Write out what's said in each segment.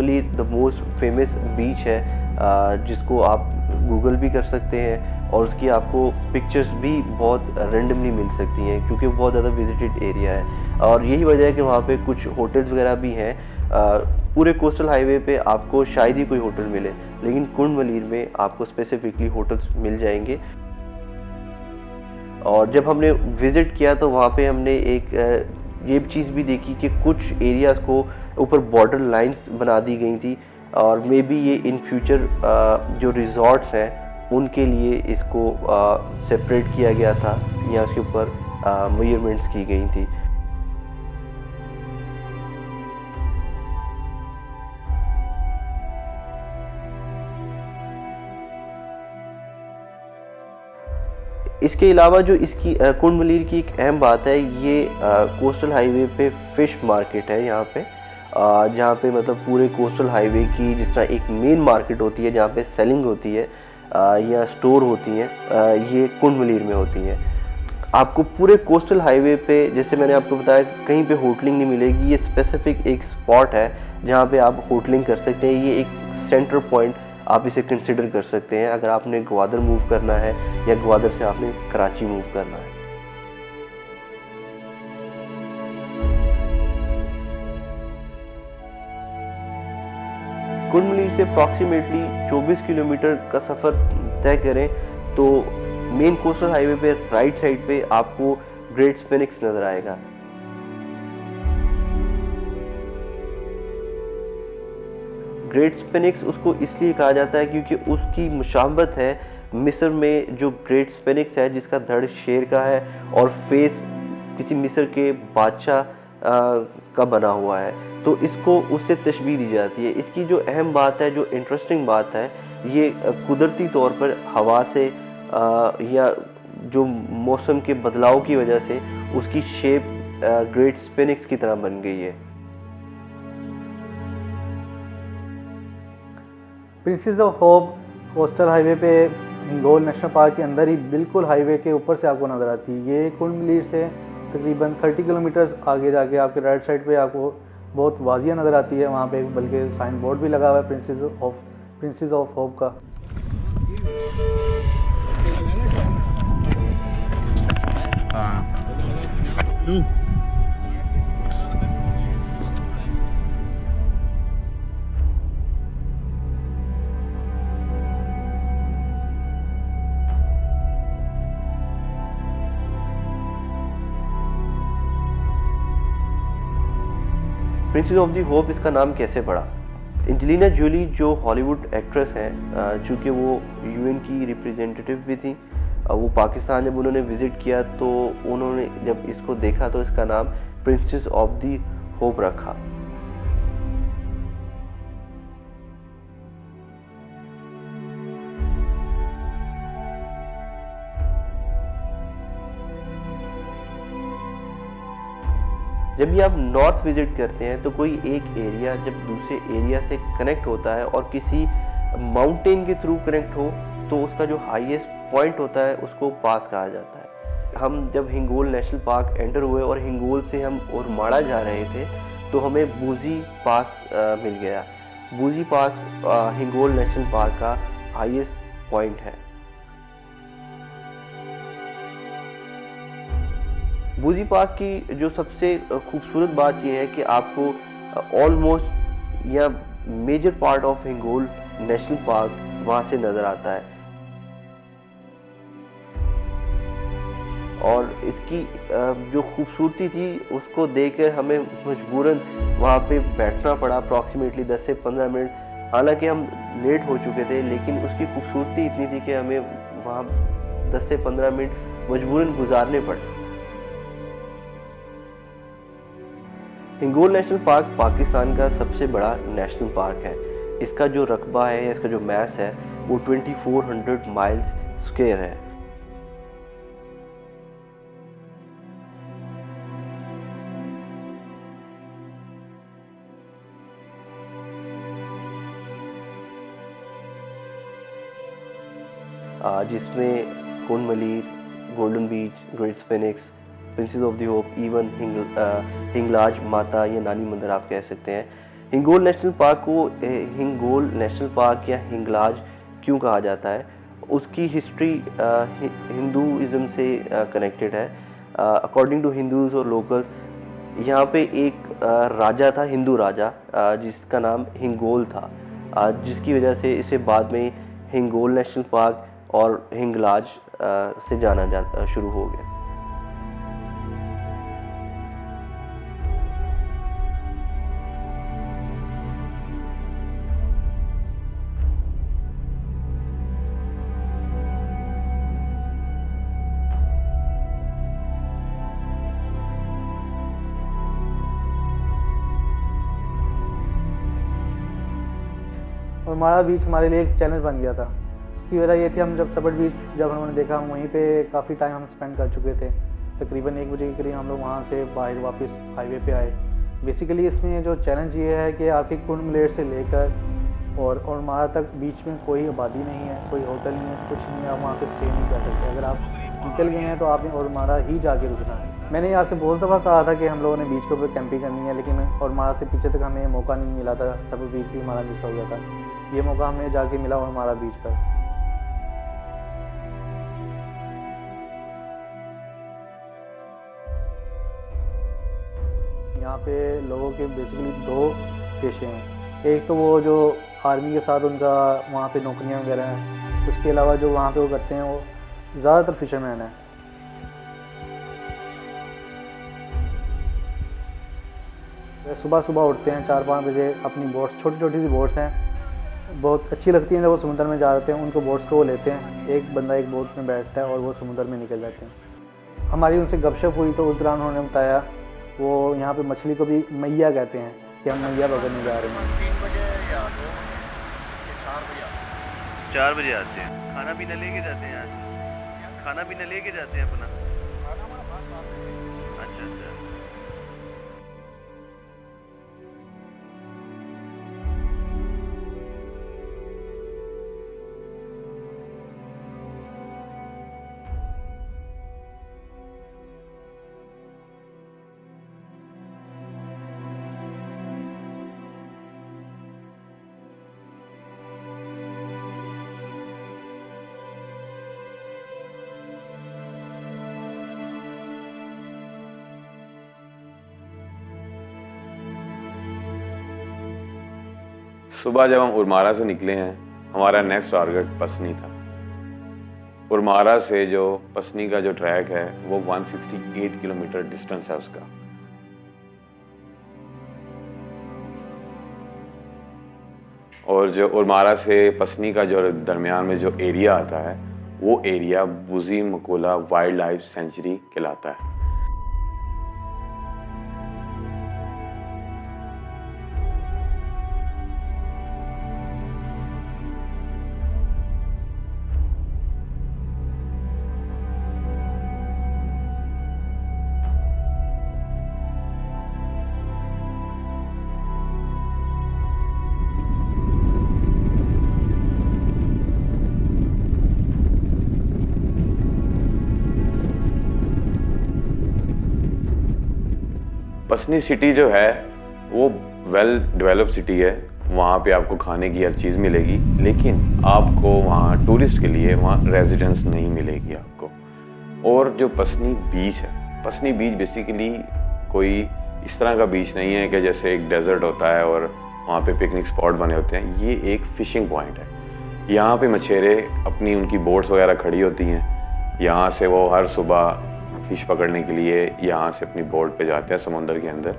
Kundmali the most famous beach है, जिसको आप गूगल भी कर सकते हैं और उसकी आपको पिक्चर्स भी बहुत रेंडमली मिल सकती हैं क्योंकि वो बहुत ज़्यादा विजिटेड एरिया है। और यही वजह है कि वहाँ पे कुछ होटल्स वगैरह भी हैं। पूरे कोस्टल हाईवे पे आपको शायद ही कोई होटल मिले, लेकिन कुंडमलीर में आपको स्पेसिफिकली होटल्स मिल जाएंगे। और जब हमने विज़िट किया तो वहाँ पे हमने एक ये चीज़ भी देखी कि कुछ एरियाज़ को ऊपर बॉर्डर लाइंस बना दी गई थी और मे बी ये इन फ्यूचर जो रिजॉर्ट्स हैं उनके लिए इसको सेपरेट किया गया था या उसके ऊपर मेजरमेंट्स की गई थी। इसके अलावा जो इसकी कुंडमलीर की एक अहम बात है, ये कोस्टल हाईवे पे फ़िश मार्केट है यहाँ पे, जहाँ पे मतलब पूरे कोस्टल हाईवे की जिस तरह एक मेन मार्केट होती है जहाँ पे सेलिंग होती है या स्टोर होती हैं, ये कुंडमलीर में होती हैं। आपको पूरे कोस्टल हाईवे पे, जैसे मैंने आपको बताया, कहीं पे होटलिंग नहीं मिलेगी। ये स्पेसिफिक एक स्पॉट है जहाँ पे आप होटलिंग कर सकते हैं। ये एक सेंटर पॉइंट आप इसे कंसिडर कर सकते हैं अगर आपने ग्वादर मूव करना है या ग्वादर से आपने कराची मूव करना है। कुंडमलीर से अप्रॉक्सीमेटली 24 किलोमीटर का सफ़र तय करें तो मेन कोस्टल हाईवे पे राइट साइड पे आपको ग्रेट स्फिनिक्स नज़र आएगा। ग्रेट स्फिनिक्स उसको इसलिए कहा जाता है क्योंकि उसकी मुशाबत है मिस्र में जो ग्रेट स्फिनिक्स है जिसका धड़ शेर का है और फेस किसी मिस्र के बादशाह का बना हुआ है, तो इसको उससे तशबीह दी जाती है। इसकी जो अहम बात है, जो इंटरेस्टिंग बात है, ये कुदरती तौर पर हवा से या जो मौसम के बदलाव की वजह से उसकी शेप ग्रेट स्फिनिक्स की तरह बन गई है। Princess of hope coastal highway पे हिंगोल नेशनल पार्क के अंदर ही बिल्कुल हाईवे के ऊपर से आपको नज़र आती है। ये कुंडमलीर से तकरीबन 30 किलोमीटर आगे जाके आपके राइट साइड पे आपको बहुत वाजिया नज़र आती है। वहाँ पे बल्कि साइन बोर्ड भी लगा हुआ है प्रिंसेस ऑफ होप का। प्रिंसेस ऑफ दी होप इसका नाम कैसे पड़ा? एंजेलिना जोली जो हॉलीवुड एक्ट्रेस हैं, चूँकि वो यूएन की रिप्रेजेंटेटिव भी थी, वो पाकिस्तान जब उन्होंने विज़िट किया तो उन्होंने जब इसको देखा तो इसका नाम प्रिंसेस ऑफ दी होप रखा। जब भी आप नॉर्थ विजिट करते हैं तो कोई एक एरिया जब दूसरे एरिया से कनेक्ट होता है और किसी माउंटेन के थ्रू कनेक्ट हो तो उसका जो हाईएस्ट पॉइंट होता है उसको पास कहा जाता है। हम जब हिंगोल नेशनल पार्क एंटर हुए और हिंगोल से हम ओरमाड़ा जा रहे थे तो हमें बूजी पास मिल गया। बूजी पास हिंगोल नेशनल पार्क का हाईएस्ट पॉइंट है। बूजी पार्क की जो सबसे खूबसूरत बात यह है कि आपको ऑलमोस्ट या major part of Hingol national park वहाँ से नज़र आता है। और इसकी जो खूबसूरती थी उसको देखकर हमें मजबूरन वहाँ पे बैठना पड़ा अप्रॉक्सीमेटली 10 से 15 मिनट। हालांकि हम लेट हो चुके थे लेकिन उसकी खूबसूरती इतनी थी कि हमें वहाँ 10 से 15 मिनट मजबूरन गुजारने पड़े। हिंगोल नेशनल पार्क पाकिस्तान का सबसे बड़ा नेशनल पार्क है। इसका जो रकबा है, इसका जो मैस है वो 2400 माइल्स स्क्वायर है। जिसमें Kundmalir, golden beach, great sphinx, princess of the hope, even Hinglaj Mata या नानी मंदिर आप कह सकते हैं, हिंगोल नेशनल पार्क को हिंगोल नेशनल पार्क या हिंगलाज क्यों कहा जाता है? उसकी हिस्ट्री हिंदुइज्म से कनेक्टेड है। अकॉर्डिंग टू हिंदूज और लोकल्स, यहाँ पे एक राजा था, हिंदू राजा, जिसका नाम हिंगोल था, जिसकी वजह से इसे बाद में हिंगोल नेशनल पार्क और हिंगलाज से जाना शुरू हो गया। और हमारा बीच हमारे लिए एक चैलेंज बन गया था। उसकी वजह ये थी, हम जब सपट बीच जब हमने देखा, हम वहीं पे काफ़ी टाइम हम स्पेंड कर चुके थे। तकरीबन 1 बजे के करीब हम लोग वहाँ से बाहर वापस हाईवे पे आए। बेसिकली इसमें जो चैलेंज ये है कि आपकी कुंड मलेर से लेकर और मारा तक बीच में कोई आबादी नहीं है, कोई होटल नहीं है, कुछ नहीं है, आप वहाँ पे स्टे नहीं कर सकते। अगर आप निकल गए हैं तो आपने और मारा ही जाके रुकना है। मैंने यहाँ से बहुत दफ़ा कहा था कि हम लोगों ने बीच के ऊपर कैंपिंग करनी है, लेकिन और मारा से पीछे तक हमें मौका नहीं मिला था। सब बीच भी हमारा मिस हो गया था। ये मौका हमें जाके मिला और हमारा बीच पर। यहाँ पे लोगों के बेसिकली 2 पेशे हैं। एक तो वो जो आर्मी के साथ उनका वहाँ पे नौकरियाँ वगैरह हैं, उसके अलावा जो वहाँ पे वो करते हैं वो ज़्यादातर फिशरमैन है। सुबह सुबह उठते हैं 4-5 बजे, अपनी बोट्स, छोटी छोटी सी बोट्स हैं, बहुत अच्छी लगती हैं जब वो समुद्र में जा रहे हैं, उनको बोट्स को वो लेते हैं, एक बंदा एक बोट में बैठता है और वो समुद्र में निकल जाते हैं। हमारी उनसे गपशप हुई तो उस दौरान उन्होंने बताया वो यहाँ पे मछली को भी मैया कहते हैं कि हम मैया पकड़ने जा रहे हैं। 3 बजे या 4 बजे आते हैं। खाना पीना लेके जाते हैं यहाँ, खाना पीना लेके जाते हैं अपना। अच्छा अच्छा। सुबह जब हम उरमारा से निकले हैं, हमारा नेक्स्ट टारगेट पसनी था। उरमारा से जो पसनी का जो ट्रैक है वो 168 किलोमीटर डिस्टेंस है उसका। और जो उरमारा से पसनी का जो दरमियान में जो एरिया आता है वो एरिया बुजी मकोला वाइल्ड लाइफ सेंचुरी कहलाता है। पसनी सिटी जो है वो वेल डेवलप सिटी है, वहाँ पे आपको खाने की हर चीज़ मिलेगी, लेकिन आपको वहाँ टूरिस्ट के लिए वहाँ रेजिडेंस नहीं मिलेगी आपको। और जो पसनी बीच है, पसनी बीच बेसिकली कोई इस तरह का बीच नहीं है कि जैसे एक डेजर्ट होता है और वहाँ पे पिकनिक स्पॉट बने होते हैं। ये एक फ़िशिंग पॉइंट है। यहाँ पे मछेरे अपनी उनकी बोट्स वगैरह खड़ी होती हैं, यहाँ से वो हर सुबह फिश पकड़ने के लिए यहाँ से अपनी बोट पे जाते हैं समुद्र के अंदर।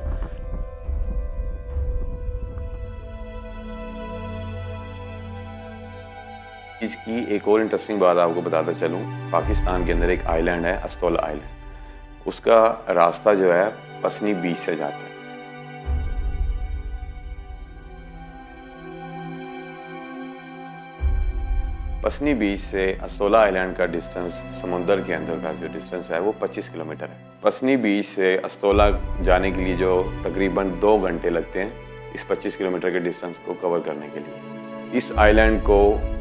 इसकी एक और इंटरेस्टिंग बात आपको बताता चलूँ, पाकिस्तान के अंदर एक आइलैंड है अस्तौला आइलैंड, उसका रास्ता जो है पसनी बीच से जाता है। पसनी बीच से अस्तौला आइलैंड का डिस्टेंस समुंदर के अंदर का जो डिस्टेंस है वो 25 किलोमीटर है। पसनी बीच से अस्तौला जाने के लिए जो तकरीबन 2 घंटे लगते हैं इस 25 किलोमीटर के डिस्टेंस को कवर करने के लिए। इस आइलैंड को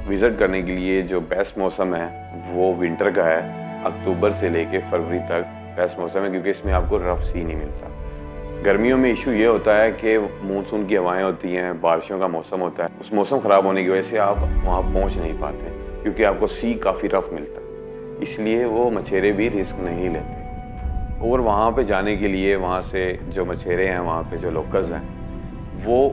विज़िट करने के लिए जो बेस्ट मौसम है वो विंटर का है। अक्टूबर से लेके फरवरी तक बेस्ट मौसम है, क्योंकि इसमें आपको रफ सी नहीं मिलता। गर्मियों में इशू ये होता है कि मानसून की हवाएं होती हैं, बारिशों का मौसम होता है, उस मौसम ख़राब होने की वजह से आप वहाँ पहुँच नहीं पाते क्योंकि आपको सी काफ़ी रफ मिलता है, इसलिए वो मछेरे भी रिस्क नहीं लेते। और वहाँ पे जाने के लिए वहाँ से जो मछेरे हैं, वहाँ पे जो लोकल्स हैं, वो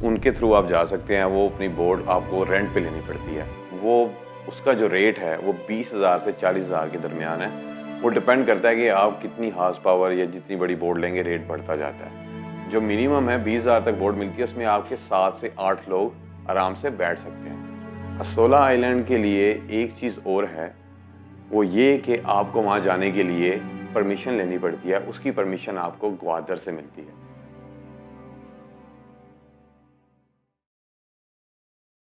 उनके थ्रू आप जा सकते हैं। वो अपनी बोट आपको रेंट पे लेनी पड़ती है। वो उसका जो रेट है वो 20,000 से 40,000 के दरमियान है। वो डिपेंड करता है कि आप कितनी हार्स पावर या जितनी बड़ी बोट लेंगे, रेट बढ़ता जाता है। जो मिनिमम है 20,000 तक बोट मिलती है, उसमें आपके 7 से 8 लोग आराम से बैठ सकते हैं। असोला आइलैंड के लिए एक चीज़ और है, वो ये कि आपको वहाँ जाने के लिए परमिशन लेनी पड़ती है। उसकी परमिशन आपको ग्वादर से मिलती है।